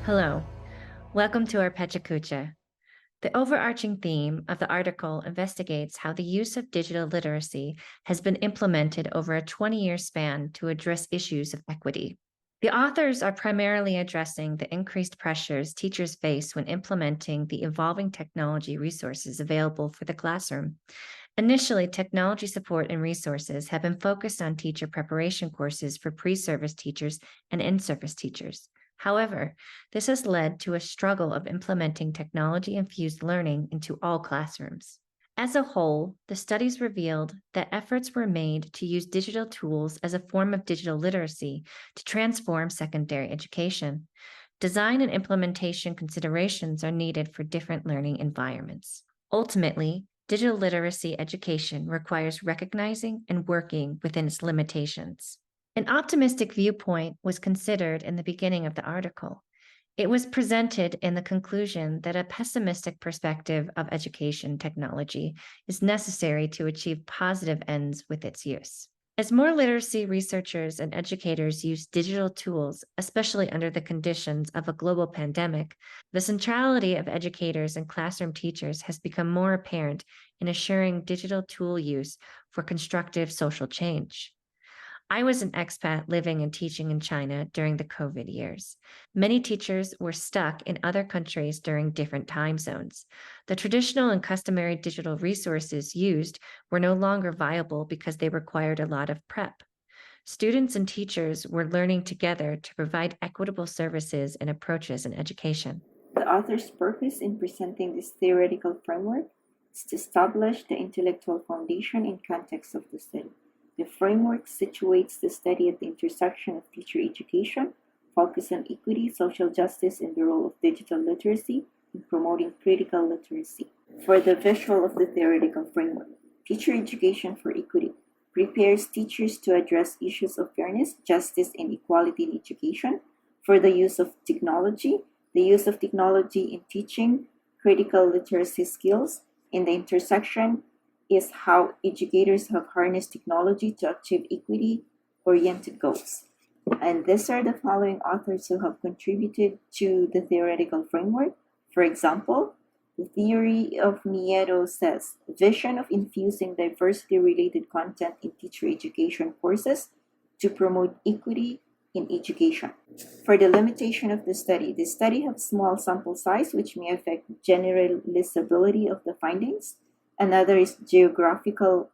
Hello, welcome to our Pechu Kucha. The overarching theme of the article investigates how the use of digital literacy has been implemented over a 20-year span to address issues of equity. The authors are primarily addressing the increased pressures teachers face when implementing the evolving technology resources available for the classroom. Initially, technology support and resources have been focused on teacher preparation courses for pre-service teachers and in-service teachers. However, this has led to a struggle of implementing technology-infused learning into all classrooms. As a whole, the studies revealed that efforts were made to use digital tools as a form of digital literacy to transform secondary education. Design and implementation considerations are needed for different learning environments. Ultimately, digital literacy education requires recognizing and working within its limitations. An optimistic viewpoint was considered in the beginning of the article. It was presented in the conclusion that a pessimistic perspective of education technology is necessary to achieve positive ends with its use. As more literacy researchers and educators use digital tools, especially under the conditions of a global pandemic, the centrality of educators and classroom teachers has become more apparent in assuring digital tool use for constructive social change. I was an expat living and teaching in China during the COVID years. Many teachers were stuck in other countries during different time zones. The traditional and customary digital resources used were no longer viable because they required a lot of prep. Students and teachers were learning together to provide equitable services and approaches in education. The author's purpose in presenting this theoretical framework is to establish the intellectual foundation and context of the study. The framework situates the study at the intersection of teacher education, focus on equity, social justice, and the role of digital literacy in promoting critical literacy. For the visual of the theoretical framework, teacher education for equity prepares teachers to address issues of fairness, justice, and equality in education. For the use of technology, the use of technology in teaching critical literacy skills in the intersection is how educators have harnessed technology to achieve equity-oriented goals. And these are the following authors who have contributed to the theoretical framework. For example, the theory of Nieto says, vision of infusing diversity-related content in teacher education courses to promote equity in education. For the limitation of the study has small sample size, which may affect generalizability of the findings. Another is geographical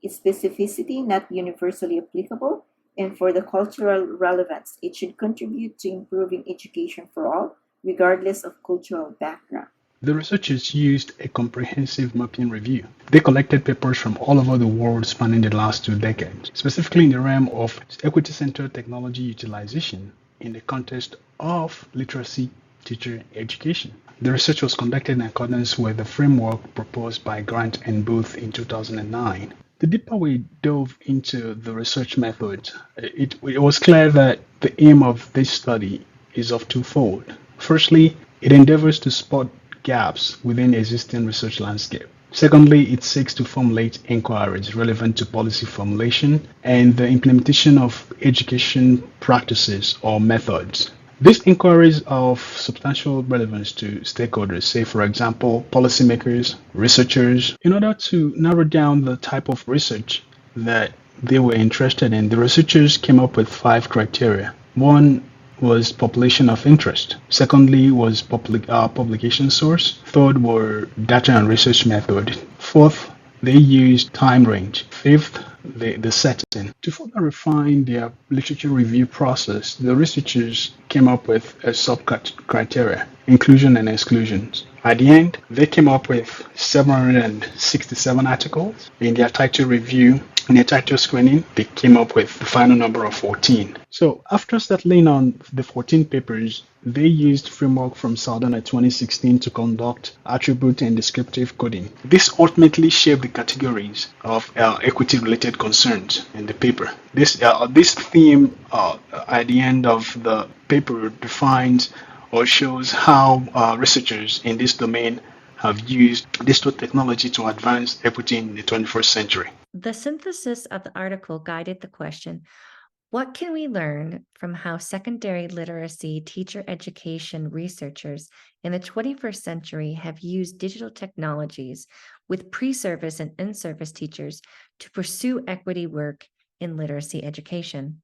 specificity, not universally applicable. And for the cultural relevance, it should contribute to improving education for all, regardless of cultural background. The researchers used a comprehensive mapping review. They collected papers from all over the world spanning the last 2 decades, specifically in the realm of equity-centered technology utilization in the context of literacy teacher education. The research was conducted in accordance with the framework proposed by Grant and Booth in 2009. The deeper we dove into the research method, it was clear that the aim of this study is of twofold. Firstly, it endeavors to spot gaps within the existing research landscape. Secondly, it seeks to formulate inquiries relevant to policy formulation and the implementation of education practices or methods. These inquiries are of substantial relevance to stakeholders, say for example, policymakers, researchers. In order to narrow down the type of research that they were interested in, the researchers came up with 5 criteria. One was population of interest. Secondly was publication source. Third were data and research method. Fourth, they used time range. Fifth, the setting. To further refine their literature review process, the researchers came up with a sub-criteria, inclusion and exclusions. At the end, they came up with 767 articles. In their title review, in their title screening, they came up with the final number of 14. So after settling on the 14 papers, they used framework from Southern in 2016 to conduct attribute and descriptive coding. This ultimately shaped the categories of equity-related concerns in the paper. This theme at the end of the paper defines or shows how researchers in this domain have used digital technology to advance equity in the 21st century? The synthesis of the article guided the question, what can we learn from how secondary literacy teacher education researchers in the 21st century have used digital technologies with pre-service and in-service teachers to pursue equity work in literacy education?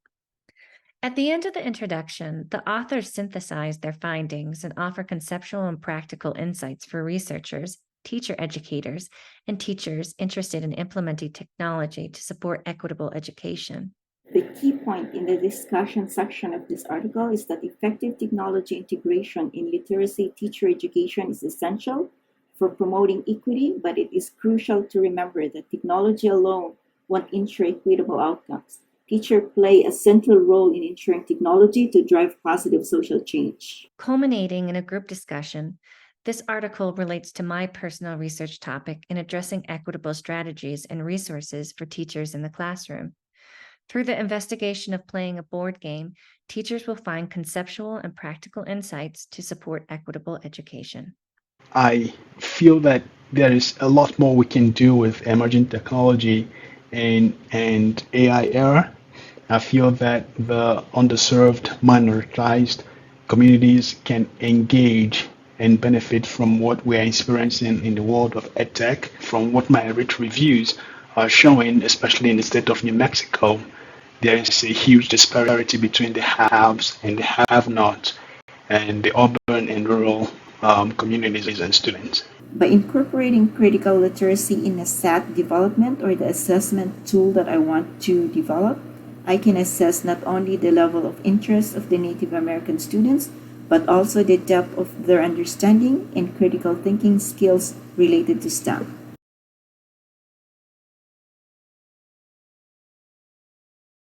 At the end of the introduction, the authors synthesize their findings and offer conceptual and practical insights for researchers, teacher educators, and teachers interested in implementing technology to support equitable education. The key point in the discussion section of this article is that effective technology integration in literacy teacher education is essential for promoting equity, but it is crucial to remember that technology alone won't ensure equitable outcomes. Teachers play a central role in ensuring technology to drive positive social change. Culminating in a group discussion, this article relates to my personal research topic in addressing equitable strategies and resources for teachers in the classroom. Through the investigation of playing a board game, teachers will find conceptual and practical insights to support equitable education. I feel that there is a lot more we can do with emerging technology and AI era. I feel that the underserved, minoritized communities can engage and benefit from what we are experiencing in the world of edtech. From what my rich reviews are showing, especially in the state of New Mexico, there is a huge disparity between the haves and the have-nots, and the urban and rural communities and students. By incorporating critical literacy in a SAT development or the assessment tool that I want to develop, I can assess not only the level of interest of the Native American students, but also the depth of their understanding and critical thinking skills related to STEM.